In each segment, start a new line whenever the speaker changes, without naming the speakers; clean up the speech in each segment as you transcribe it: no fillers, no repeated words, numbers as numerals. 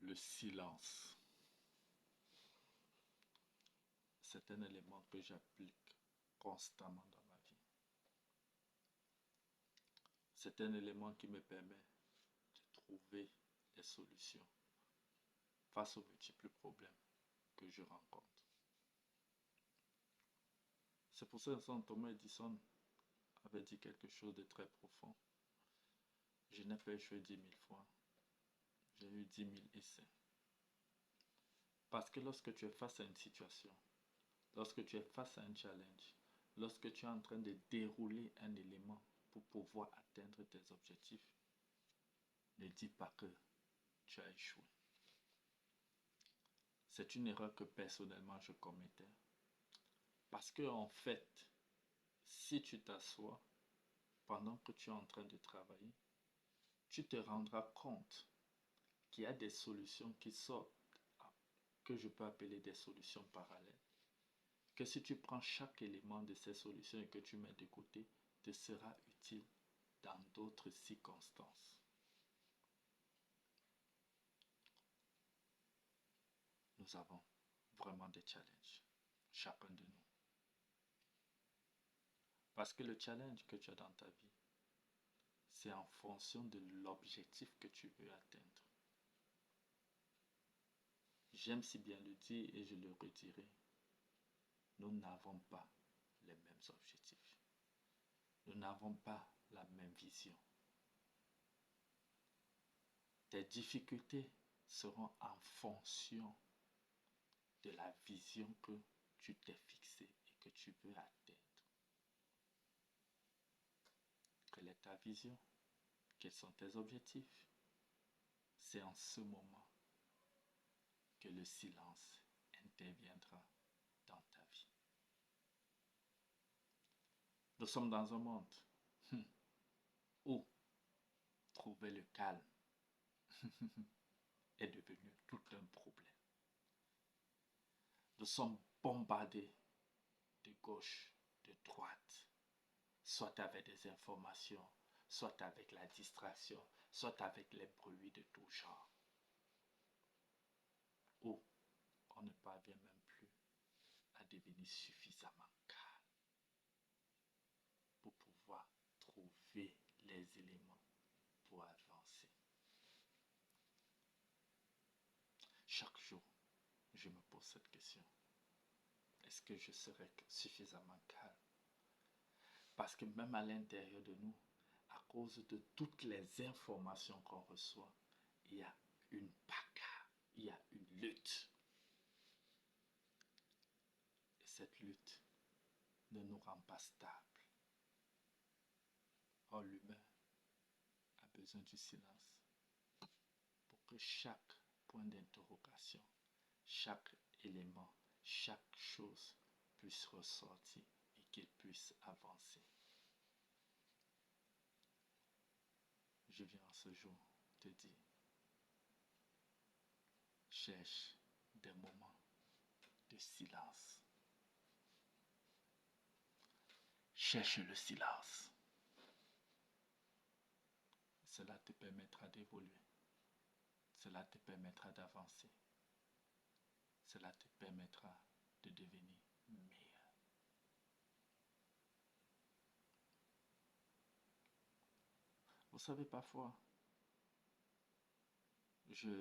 Le silence, c'est un élément que j'applique constamment dans ma vie. C'est un élément qui me permet de trouver des solutions face aux multiples problèmes que je rencontre. C'est pour ça que Thomas Edison avait dit quelque chose de très profond. Je n'ai pas échoué 10 000 fois, j'ai eu 10 000 essais. Parce que lorsque tu es face à une situation, lorsque tu es face à un challenge, lorsque tu es en train de dérouler un élément pour pouvoir atteindre tes objectifs, ne dis pas que tu as échoué. C'est une erreur que personnellement je commettais. Parce que en fait, si tu t'assois pendant que tu es en train de travailler, tu te rendras compte qu'il y a des solutions qui sortent, que je peux appeler des solutions parallèles. Que si tu prends chaque élément de ces solutions et que tu mets de côté, te sera utile dans d'autres circonstances. Nous avons vraiment des challenges, chacun de nous. Parce que le challenge que tu as dans ta vie, c'est en fonction de l'objectif que tu veux atteindre. J'aime si bien le dire et je le redirai. Nous n'avons pas les mêmes objectifs. Nous n'avons pas la même vision. Tes difficultés seront en fonction de la vision que tu t'es fixée et que tu veux atteindre. Quelle est ta vision? Quels sont tes objectifs? C'est en ce moment que le silence interviendra dans ta vie. Nous sommes dans un monde où trouver le calme est devenu tout un problème. Nous sommes bombardés de gauche, de droite, soit avec des informations, soit avec la distraction, soit avec les bruits de tout genre. Où on ne parvient même plus à devenir suffisamment calme pour pouvoir trouver les éléments pour avancer. Chaque jour, je me pose cette question. Est-ce que je serai suffisamment calme? Parce que même à l'intérieur de nous, à cause de toutes les informations qu'on reçoit, il y a une bagarre, il y a une lutte. Et cette lutte ne nous rend pas stables. Or, l'humain a besoin du silence pour que chaque point d'interrogation, chaque élément, chaque chose puisse ressortir et qu'il puisse avancer. Je viens en ce jour te dire, cherche des moments de silence. Cherche le silence. Cela te permettra d'évoluer. Cela te permettra d'avancer. Cela te permettra de devenir meilleur. Vous savez, parfois, je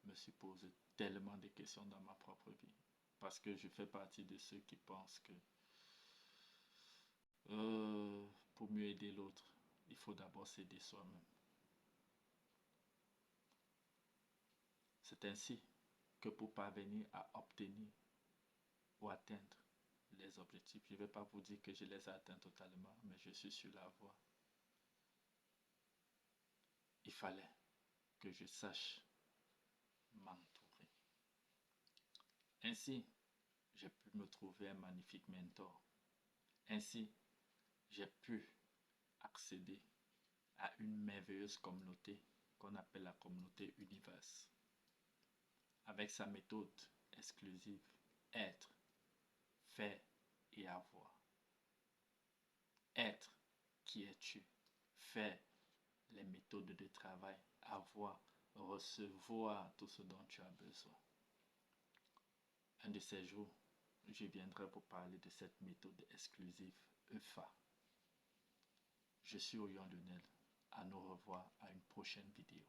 me suis posé tellement de questions dans ma propre vie. Parce que je fais partie de ceux qui pensent que pour mieux aider l'autre, il faut d'abord s'aider soi-même. C'est ainsi que pour parvenir à obtenir ou atteindre les objectifs, je ne vais pas vous dire que je les ai atteints totalement, mais je suis sur la voie. Il fallait que je sache m'entourer. Ainsi, j'ai pu me trouver un magnifique mentor. Ainsi, j'ai pu accéder à une merveilleuse communauté qu'on appelle la communauté Univers. Avec sa méthode exclusive, être, faire et avoir. Être, qui es-tu? Faire les méthodes de travail, avoir recevoir tout ce dont tu as besoin. Un de ces jours, je viendrai pour parler de cette méthode exclusive EFA. Je suis Orion Lionel. À nous revoir à une prochaine vidéo.